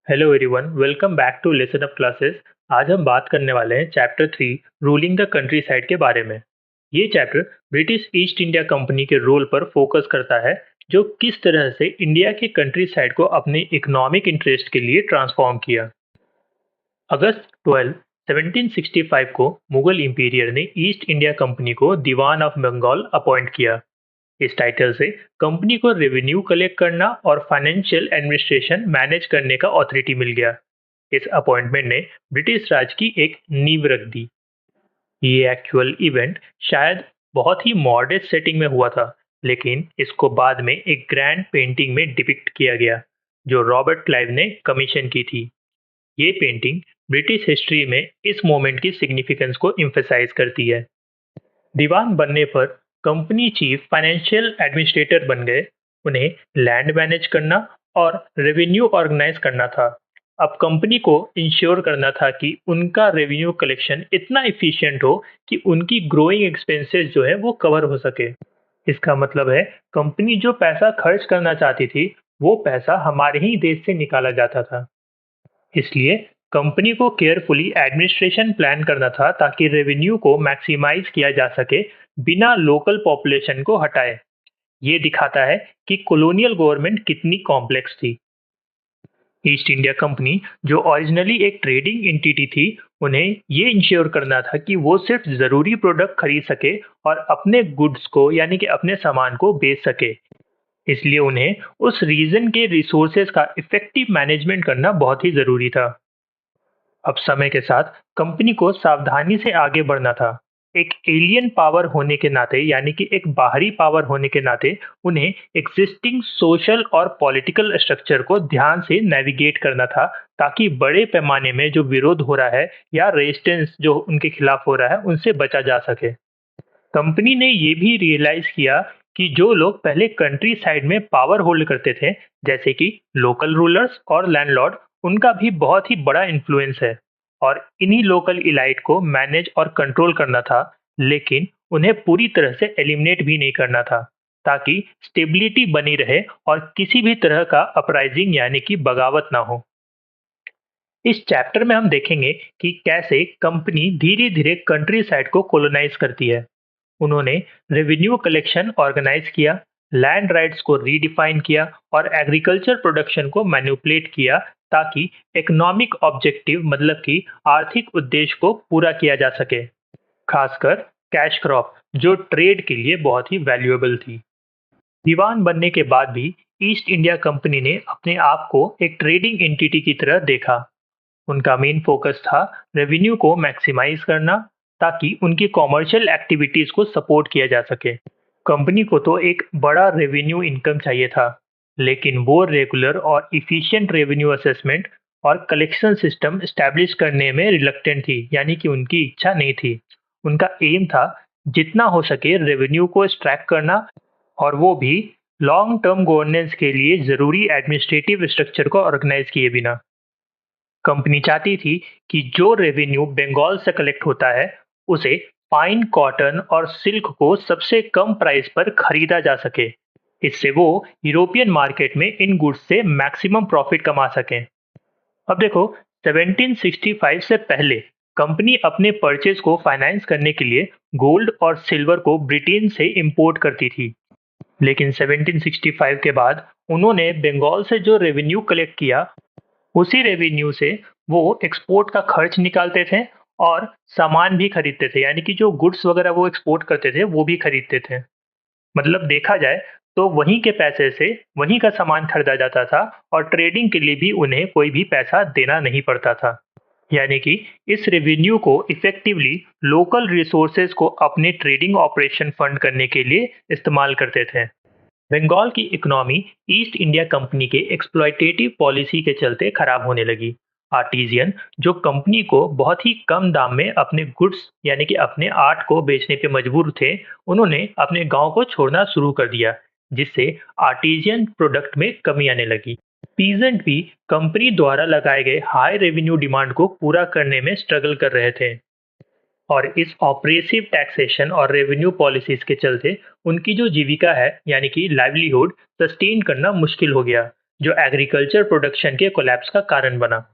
Hello everyone, welcome back to lesson up classes. आज हम बात करने वाले हैं chapter 3 ruling the countryside के बारे में। ये chapter British East India Company के रोल पर फोकस करता है, जो किस तरह से इंडिया के कंट्री साइड को अपने इकोनॉमिक इंटरेस्ट के लिए ट्रांसफॉर्म किया। अगस्त 12, 1765 को मुगल इंपीरियर ने ईस्ट इंडिया कंपनी को दीवान ऑफ बंगाल अपॉइंट किया। इस टाइटल से कंपनी को रेवेन्यू कलेक्ट करना और फाइनेंशियल एडमिनिस्ट्रेशन मैनेज करने का अथॉरिटी मिल गया। इस अपॉइंटमेंट ने ब्रिटिश राज की एक नींव रख दी। ये एक्चुअल इवेंट शायद बहुत ही मॉडर्न सेटिंग में हुआ था, लेकिन इसको बाद में एक ग्रैंड पेंटिंग में डिपिक्ट किया गया, जो रॉबर्ट क्लाइव ने कमीशन की थी। ये पेंटिंग ब्रिटिश हिस्ट्री में इस मोमेंट की सिग्निफिकेंस को एम्फेसाइज करती है। दीवान बनने पर कंपनी चीफ फाइनेंशियल एडमिनिस्ट्रेटर बन गए। उन्हें लैंड मैनेज करना और रेवेन्यू ऑर्गेनाइज करना था। अब कंपनी को इंश्योर करना था कि उनका रेवेन्यू कलेक्शन इतना इफिशिएंट हो कि उनकी ग्रोइंग एक्सपेंसेस जो है वो कवर हो सके। इसका मतलब है, कंपनी जो पैसा खर्च करना चाहती थी, वो पैसा हमारे ही देश से निकाला जाता था। इसलिए कंपनी को केयरफुली एडमिनिस्ट्रेशन प्लान करना था ताकि रेवेन्यू को मैक्सिमाइज किया जा सके बिना लोकल पॉपुलेशन को हटाए। ये दिखाता है कि कॉलोनियल गवर्नमेंट कितनी कॉम्प्लेक्स थी। ईस्ट इंडिया कंपनी, जो ओरिजिनली एक ट्रेडिंग एंटिटी थी, उन्हें ये इंश्योर करना था कि वो सिर्फ जरूरी प्रोडक्ट खरीद सके और अपने गुड्स को यानी कि अपने सामान को बेच सके। इसलिए उन्हें उस रीजन के रिसोर्सेज का इफेक्टिव मैनेजमेंट करना बहुत ही जरूरी था। अब समय के साथ कंपनी को सावधानी से आगे बढ़ना था। एक एलियन पावर होने के नाते यानी कि एक बाहरी पावर होने के नाते उन्हें एग्जिस्टिंग सोशल और पॉलिटिकल स्ट्रक्चर को ध्यान से नेविगेट करना था, ताकि बड़े पैमाने में जो विरोध हो रहा है या रेजिस्टेंस जो उनके खिलाफ हो रहा है, उनसे बचा जा सके। कंपनी ने ये भी रियलाइज किया कि जो लोग पहले कंट्री साइड में पावर होल्ड करते थे, जैसे कि लोकल रूलर्स और लैंडलॉर्ड, उनका भी बहुत ही बड़ा इन्फ्लुएंस है और इन्हीं लोकल इलाइट को मैनेज और कंट्रोल करना था, लेकिन उन्हें पूरी तरह से एलिमिनेट भी नहीं करना था, ताकि स्टेबिलिटी बनी रहे और किसी भी तरह का अपराइजिंग यानी कि बगावत ना हो। इस चैप्टर में हम देखेंगे कि कैसे कंपनी धीरे धीरे कंट्री साइड को कॉलोनाइज करती है। उन्होंने रेवेन्यू कलेक्शन ऑर्गेनाइज किया, लैंड राइट्स को रीडिफाइन किया और एग्रीकल्चर प्रोडक्शन को मैनिपुलेट किया, ताकि इकोनॉमिक ऑब्जेक्टिव मतलब कि आर्थिक उद्देश्य को पूरा किया जा सके। खासकर कैश क्रॉप, जो ट्रेड के लिए बहुत ही वैल्यूएबल थी। दीवान बनने के बाद भी ईस्ट इंडिया कंपनी ने अपने आप को एक ट्रेडिंग एंटिटी की तरह देखा। उनका मेन फोकस था रेवेन्यू को मैक्सिमाइज करना, ताकि उनकी कॉमर्शियल एक्टिविटीज को सपोर्ट किया जा सके। कंपनी को तो एक बड़ा रेवेन्यू इनकम चाहिए था, लेकिन वो रेगुलर और इफिशिएंट रेवेन्यू असेसमेंट और कलेक्शन सिस्टम स्टैब्लिश करने में रिलक्टेंट थी, यानी कि उनकी इच्छा नहीं थी। उनका एम था जितना हो सके रेवेन्यू को एक्सट्रैक्ट करना, और वो भी लॉन्ग टर्म गवर्नेंस के लिए जरूरी एडमिनिस्ट्रेटिव स्ट्रक्चर को ऑर्गेनाइज किए बिना। कंपनी चाहती थी कि जो रेवेन्यू बंगाल से कलेक्ट होता है, उसे फाइन कॉटन और सिल्क को सबसे कम प्राइस पर खरीदा जा सके। इससे वो यूरोपियन मार्केट में इन गुड्स से मैक्सिमम प्रॉफिट कमा सकें। अब देखो, 1765 से पहले कंपनी अपने परचेज को फाइनेंस करने के लिए गोल्ड और सिल्वर को ब्रिटेन से इंपोर्ट करती थी, लेकिन 1765 के बाद उन्होंने बंगाल से जो रेवेन्यू कलेक्ट किया, उसी रेवेन्यू से वो एक्सपोर्ट का खर्च निकालते थे और सामान भी खरीदते थे, यानी कि जो गुड्स वगैरह वो एक्सपोर्ट करते थे वो भी खरीदते थे। मतलब देखा जाए तो वहीं के पैसे से वहीं का सामान खरीदा जाता था और ट्रेडिंग के लिए भी उन्हें कोई भी पैसा देना नहीं पड़ता था। यानी कि इस रेवेन्यू को इफेक्टिवली लोकल रिसोर्सेज को अपने ट्रेडिंग ऑपरेशन फंड करने के लिए इस्तेमाल करते थे। बंगाल की इकोनॉमी ईस्ट इंडिया कंपनी के एक्सप्लॉयटेटिव पॉलिसी के चलते खराब होने लगी। आर्टिजियन, जो कंपनी को बहुत ही कम दाम में अपने गुड्स यानी कि अपने आर्ट को बेचने पे मजबूर थे, उन्होंने अपने गांव को छोड़ना शुरू कर दिया, जिससे आर्टिजियन प्रोडक्ट में कमी आने लगी। पीजेंट भी कंपनी द्वारा लगाए गए हाई रेवेन्यू डिमांड को पूरा करने में स्ट्रगल कर रहे थे, और इस ऑपरेसिव टैक्सेशन और रेवेन्यू पॉलिसीज के चलते उनकी जो जीविका है यानी कि लाइवलीहुड सस्टेन करना मुश्किल हो गया। जो एग्रीकल्चर प्रोडक्शन के कोलैप्स का कारण बना।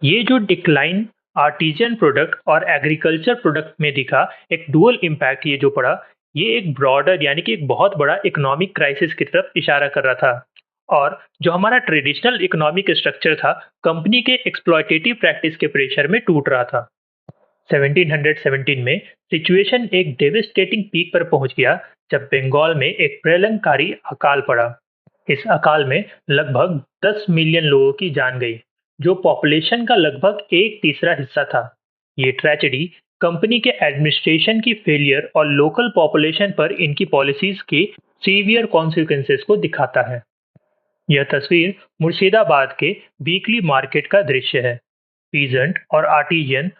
ये जो डिक्लाइन आर्टिजन प्रोडक्ट और एग्रीकल्चर प्रोडक्ट में दिखा, एक डुअल इम्पैक्ट ये जो पड़ा, ये एक ब्रॉडर यानी कि एक बहुत बड़ा इकोनॉमिक क्राइसिस की तरफ इशारा कर रहा था। और जो हमारा ट्रेडिशनल इकोनॉमिक स्ट्रक्चर था, कंपनी के एक्सप्लॉयटेटिव प्रैक्टिस के प्रेशर में टूट रहा था। 1717 में सिचुएशन एक डेविस्टेटिंग पीक पर पहुंच गया जब बंगाल में एक प्रलयंकारी अकाल पड़ा। इस अकाल में लगभग 10 मिलियन लोगों की जान गई, जो पॉपुलेशन का लगभग एक तीसरा हिस्सा था। ये ट्रेजेडी कंपनी के एडमिनिस्ट्रेशन की फेलियर और लोकल पॉपुलेशन पर इनकी पॉलिसीज के सीवियर कॉन्सिक्वेंसेस को दिखाता है। यह तस्वीर मुर्शिदाबाद के वीकली मार्केट का दृश्य है। पीजेंट और आर्टिजन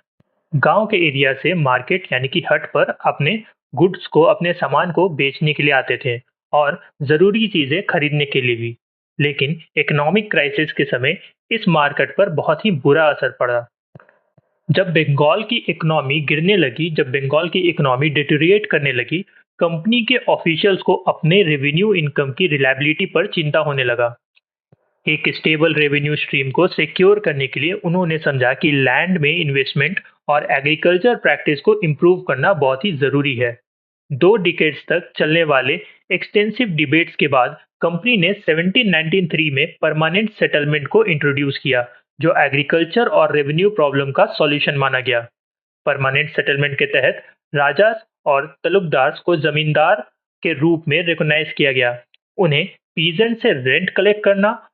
गांव के एरिया से मार्केट यानी कि हट पर अपने गुड्स को, अपने सामान को बेचने के लिए आते थे और जरूरी चीजें खरीदने के लिए भी। लेकिन इकोनॉमिक क्राइसिस के समय इस मार्केट पर बहुत ही बुरा असर पड़ा। जब बंगाल की इकोनॉमी गिरने लगी, जब बंगाल की इकोनॉमी डिटेरिएट करने लगी, कंपनी के ऑफिशियल्स को अपने रेवेन्यू इनकम की रिलायबिलिटी पर चिंता होने लगा। एक स्टेबल रेवेन्यू स्ट्रीम को सिक्योर करने के लिए उन्होंने समझा कि लैंड में इन्वेस्टमेंट और एग्रीकल्चर प्रैक्टिस को इम्प्रूव करना बहुत ही जरूरी है। 2 डिकेड्स तक चलने वाले एक्सटेंसिव डिबेट्स के बाद कंपनी ने 1793 में परमानेंट सेटलमेंट को इंट्रोड्यूस किया, जो एग्रीकल्चर और रेवेन्यू प्रॉब्लम का सॉल्यूशन माना गया। परमानेंट सेटलमेंट के तहत राजा और तलुकदार को जमींदार के रूप में रिकॉग्नाइज किया गया। उन्हें पीजेंट से रेंट कलेक्ट करना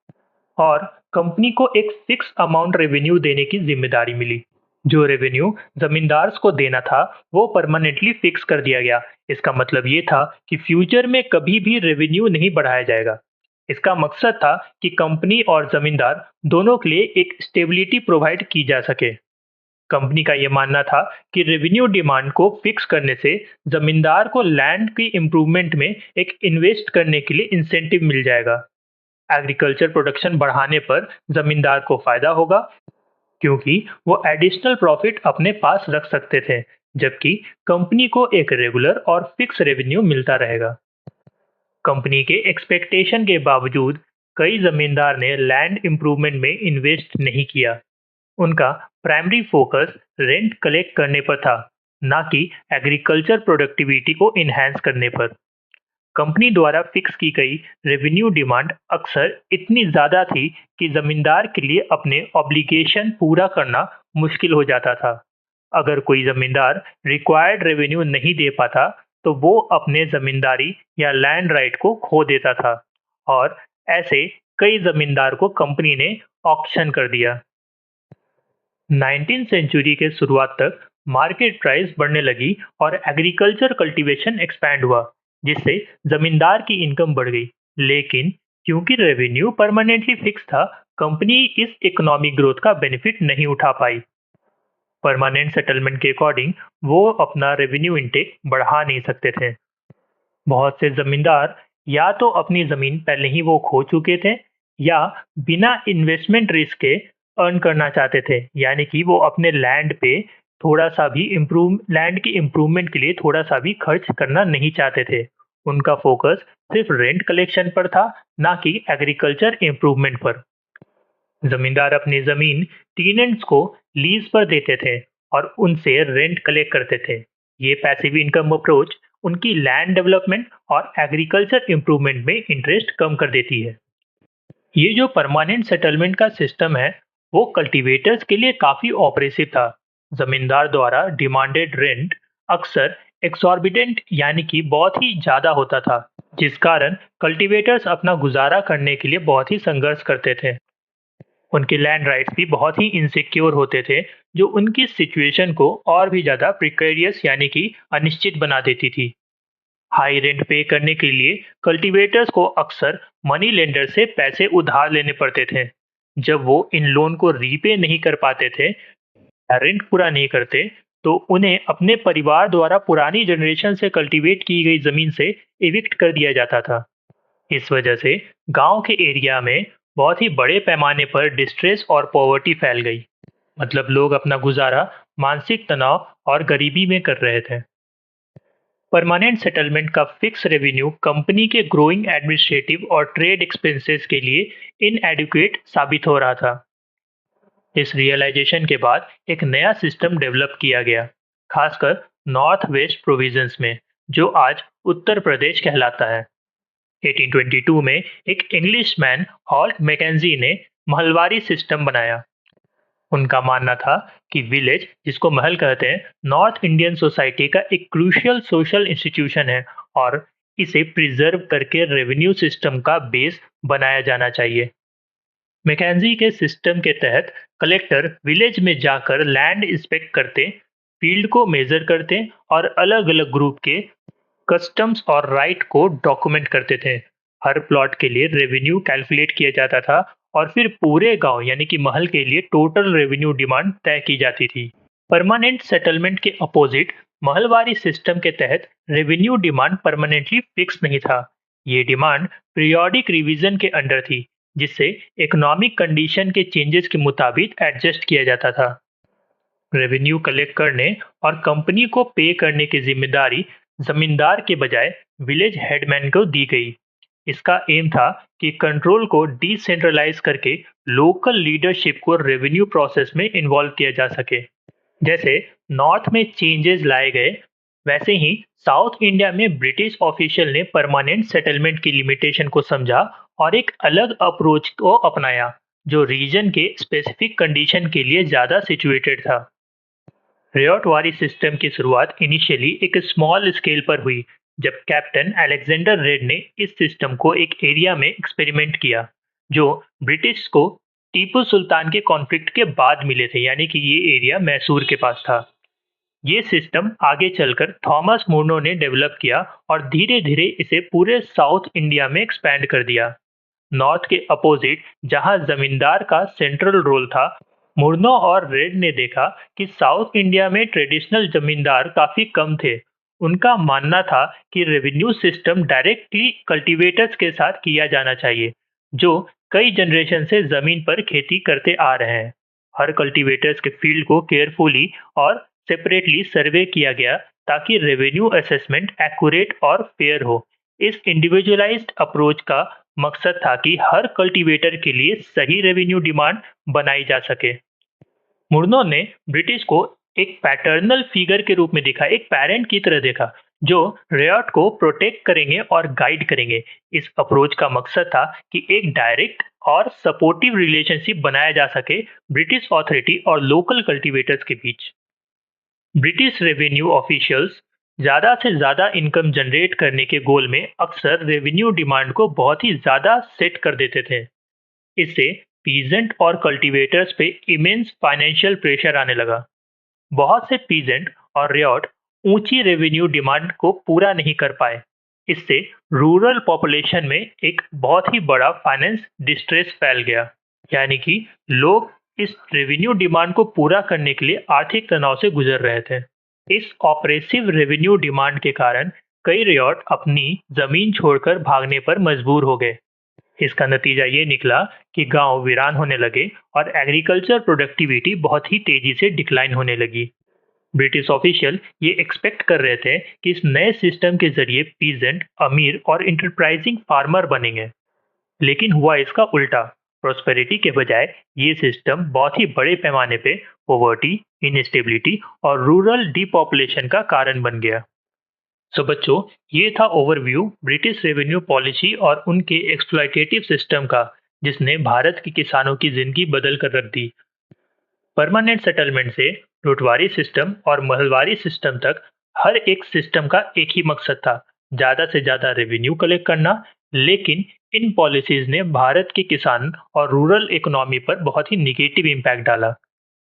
और कंपनी को एक फिक्स अमाउंट रेवेन्यू देने की जिम्मेदारी मिली। जो रेवेन्यू जमींदार को देना था, वो परमानेंटली फिक्स कर दिया गया। इसका मतलब ये था कि फ्यूचर में कभी भी रेवेन्यू नहीं बढ़ाया जाएगा। इसका मकसद था कि कंपनी और जमींदार दोनों के लिए एक स्टेबिलिटी प्रोवाइड की जा सके। कंपनी का यह मानना था कि रेवेन्यू डिमांड को फिक्स करने से जमींदार को लैंड की इम्प्रूवमेंट में एक इन्वेस्ट करने के लिए इंसेंटिव मिल जाएगा। एग्रीकल्चर प्रोडक्शन बढ़ाने पर जमींदार को फायदा होगा, क्योंकि वो एडिशनल प्रॉफिट अपने पास रख सकते थे, जबकि कंपनी को एक रेगुलर और फिक्स रेवेन्यू मिलता रहेगा। कंपनी के एक्सपेक्टेशन के बावजूद कई जमींदार ने लैंड इम्प्रूवमेंट में इन्वेस्ट नहीं किया। उनका प्राइमरी फोकस रेंट कलेक्ट करने पर था, ना कि एग्रीकल्चर प्रोडक्टिविटी को इन्हांस करने पर। कंपनी द्वारा फिक्स की गई रेवेन्यू डिमांड अक्सर इतनी ज्यादा थी कि जमींदार के लिए अपने ऑब्लिगेशन पूरा करना मुश्किल हो जाता था। अगर कोई जमींदार रिक्वायर्ड रेवेन्यू नहीं दे पाता, तो वो अपने जमींदारी या लैंड राइट को खो देता था, और ऐसे कई जमींदार को कंपनी ने ऑक्शन कर दिया। 19वीं सेंचुरी के शुरुआत तक मार्केट प्राइस बढ़ने लगी और एग्रीकल्चर कल्टीवेशन एक्सपैंड हुआ, जिससे जमींदार की इनकम बढ़ गई। लेकिन क्योंकि रेवेन्यू परमानेंटली फिक्स था, कंपनी इस इकोनॉमिक ग्रोथ का बेनिफिट नहीं उठा पाई। परमानेंट सेटलमेंट के अकॉर्डिंग वो अपना रेवेन्यू इनटेक बढ़ा नहीं सकते थे। बहुत से जमींदार या तो अपनी जमीन पहले ही वो खो चुके थे, या बिना इन्वेस्टमेंट रिस्क के अर्न करना चाहते थे, यानी कि वो अपने लैंड पे थोड़ा सा भी लैंड की इम्प्रूवमेंट के लिए थोड़ा सा भी खर्च करना नहीं चाहते थे। उनका फोकस सिर्फ रेंट कलेक्शन पर था, ना कि एग्रीकल्चर इम्प्रूवमेंट पर। जमींदार अपनी जमीन टीनेंट्स को लीज पर देते थे और उनसे रेंट कलेक्ट करते थे। ये पैसिव इनकम अप्रोच उनकी लैंड डेवलपमेंट और एग्रीकल्चर इम्प्रूवमेंट में इंटरेस्ट कम कर देती है। ये जो परमानेंट सेटलमेंट का सिस्टम है, वो कल्टीवेटर्स के लिए काफी ऑपरेसिव था। जमींदार द्वारा डिमांडेड रेंट अक्सर एक्सॉर्बिटेंट यानी कि बहुत ही ज्यादा होता था, जिस कारण कल्टीवेटर्स अपना गुजारा करने के लिए बहुत ही संघर्ष करते थे। उनके लैंड राइट्स भी बहुत ही इनसिक्योर होते थे, जो उनकी सिचुएशन को और भी ज्यादा प्रिकेरियस यानी कि अनिश्चित बना देती थी। हाई रेंट पे करने के लिए कल्टीवेटर्स को अक्सर मनी लेंडर से पैसे उधार लेने पड़ते थे। जब वो इन लोन को रीपे नहीं कर पाते थे या रेंट पूरा नहीं करते, तो उन्हें अपने परिवार द्वारा पुरानी जनरेशन से कल्टीवेट की गई जमीन से इविक्ट कर दिया जाता था। इस वजह से गांव के एरिया में बहुत ही बड़े पैमाने पर डिस्ट्रेस और पॉवर्टी फैल गई। मतलब लोग अपना गुजारा मानसिक तनाव और गरीबी में कर रहे थे। परमानेंट सेटलमेंट का फिक्स रेवेन्यू कंपनी के ग्रोइंग एडमिनिस्ट्रेटिव और ट्रेड एक्सपेंसेस के लिए इनएडिक्वेट साबित हो रहा था। इस रियलाइजेशन के बाद एक नया सिस्टम डेवलप किया गया, खासकर नॉर्थ वेस्ट प्रोविंस में, जो आज उत्तर प्रदेश कहलाता है। 1822 में एक इंग्लिश मैन हॉल्ट मैकेंजी ने महलवारी सिस्टम बनाया। उनका मानना था कि विलेज, जिसको महल कहते हैं, नॉर्थ इंडियन सोसाइटी का एक क्रूशियल सोशल इंस्टीट्यूशन है और इसे प्रिजर्व करके रेवेन्यू सिस्टम का बेस बनाया जाना चाहिए। मैकेंजी के सिस्टम के तहत कलेक्टर विलेज में जाकर लैंड इंस्पेक्ट करते, फील्ड को मेजर करते और अलग अलग ग्रुप के कस्टम्स और राइट को डॉक्यूमेंट करते थे। हर प्लॉट के लिए रेवेन्यू कैलकुलेट किया जाता था और फिर पूरे गांव यानी कि महल के लिए टोटल रेवेन्यू डिमांड तय की जाती थी। परमानेंट सेटलमेंट के अपोजिट महलवारी सिस्टम के तहत रेवेन्यू डिमांड परमानेंटली फिक्स नहीं था। ये डिमांड पीरियोडिक रिवीजन के अंडर थी, जिससे इकोनॉमिक कंडीशन के चेंजेस के मुताबिक एडजस्ट किया जाता था। रेवेन्यू कलेक्ट करने और कंपनी को पे करने की जिम्मेदारी जमींदार के बजाय विलेज हेडमैन को दी गई। इसका एम था कि कंट्रोल को डिसेंट्रलाइज करके लोकल लीडरशिप को रेवेन्यू प्रोसेस में इन्वॉल्व किया जा सके। जैसे नॉर्थ में चेंजेस लाए गए, वैसे ही साउथ इंडिया में ब्रिटिश ऑफिशियल ने परमानेंट सेटलमेंट की लिमिटेशन को समझा और एक अलग अप्रोच को अपनाया, जो रीजन के स्पेसिफिक कंडीशन के लिए ज़्यादा सिचुएटेड था। रियोट वारी सिस्टम की शुरुआत इनिशियली एक स्मॉल स्केल पर हुई, जब कैप्टन अलेक्जेंडर रेड ने इस सिस्टम को एक एरिया में एक्सपेरिमेंट किया, जो ब्रिटिश को टीपू सुल्तान के कॉन्फ्लिक्ट के बाद मिले थे, यानी कि ये एरिया मैसूर के पास था। ये सिस्टम आगे चलकर थॉमस मुर्नो ने डेवलप किया और धीरे धीरे इसे पूरे साउथ इंडिया में एक्सपैंड कर दिया। नॉर्थ के अपोजिट, जहां जमींदार का सेंट्रल रोल था, मुर्नो और रेड ने देखा कि साउथ इंडिया में ट्रेडिशनल जमींदार काफी कम थे। उनका मानना था कि रेवेन्यू सिस्टम डायरेक्टली कल्टीवेटर्स के साथ किया जाना चाहिए, जो कई जनरेशन से जमीन पर खेती करते आ रहे हैं। हर कल्टीवेटर्स के फील्ड को केयरफुली और सेपरेटली सर्वे किया गया, ताकि रेवेन्यू असेसमेंट एक्यूरेट और फेयर हो। इस इंडिविजुअलाइज्ड अप्रोच का मकसद था कि हर कल्टीवेटर के लिए सही रेवेन्यू डिमांड बनाई जा सके। मुर्नो ने ब्रिटिश को एक पैटर्नल फिगर के रूप में देखा, एक पेरेंट की तरह देखा, जो रियोट को प्रोटेक्ट करेंगे और गाइड करेंगे। इस अप्रोच का मकसद था कि एक डायरेक्ट और सपोर्टिव रिलेशनशिप बनाया जा सके ब्रिटिश अथॉरिटी और लोकल कल्टीवेटर्स के बीच। ब्रिटिश रेवेन्यू ऑफिशियल्स ज़्यादा से ज़्यादा इनकम जनरेट करने के गोल में अक्सर रेवेन्यू डिमांड को बहुत ही ज़्यादा सेट कर देते थे। इससे पीजेंट और कल्टीवेटर्स पे इमेंस फाइनेंशियल प्रेशर आने लगा। बहुत से पीजेंट और रियोट ऊंची रेवेन्यू डिमांड को पूरा नहीं कर पाए। इससे रूरल पॉपुलेशन में एक बहुत ही बड़ा फाइनेंस डिस्ट्रेस फैल गया, यानी कि लोग इस रेवेन्यू डिमांड को पूरा करने के लिए आर्थिक तनाव से गुजर रहे थे। इस ऑपरेसिव रेवेन्यू डिमांड के कारण कई रियोट अपनी जमीन छोड़कर भागने पर मजबूर हो गए। इसका नतीजा ये निकला कि गांव वीरान होने लगे और एग्रीकल्चर प्रोडक्टिविटी बहुत ही तेजी से डिक्लाइन होने लगी। ब्रिटिश ऑफिशियल ये एक्सपेक्ट कर रहे थे कि इस नए सिस्टम के जरिए पीजेंट अमीर और इंटरप्राइजिंग फार्मर बनेंगे, लेकिन हुआ इसका उल्टा। प्रोस्पेरिटी के बजाय ये सिस्टम बहुत ही बड़े पैमाने पे पॉवर्टी, इनस्टेबिलिटी और रूरल डिपॉपुलेशन का कारण बन गया। सो बच्चों, ये था ओवरव्यू ब्रिटिश रेवेन्यू पॉलिसी और उनके एक्सप्लॉयटेटिव सिस्टम का, जिसने भारत के किसानों की जिंदगी बदल कर रख दी। परमानेंट सेटलमेंट से लुटवारी सिस्टम और महलवारी सिस्टम तक, हर एक सिस्टम का एक ही मकसद था, ज़्यादा से ज़्यादा रेवेन्यू कलेक्ट करना। लेकिन इन पॉलिसीज ने भारत के किसान और रूरल इकोनॉमी पर बहुत ही निगेटिव इम्पैक्ट डाला।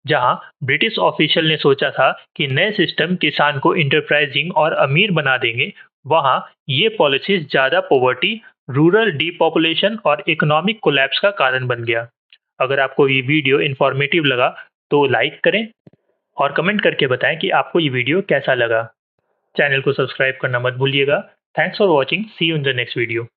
जहां ब्रिटिश ऑफिशियल ने सोचा था कि नए सिस्टम किसान को इंटरप्राइजिंग और अमीर बना देंगे, वहां ये पॉलिसीज ज़्यादा पॉवर्टी, रूरल डिपॉपुलेशन और इकोनॉमिक कोलैप्स का कारण बन गया। अगर आपको ये वीडियो इन्फॉर्मेटिव लगा तो लाइक करें और कमेंट करके बताएं कि आपको ये वीडियो कैसा लगा। चैनल को सब्सक्राइब करना मत भूलिएगा। Thanks for watching, see you in the next video.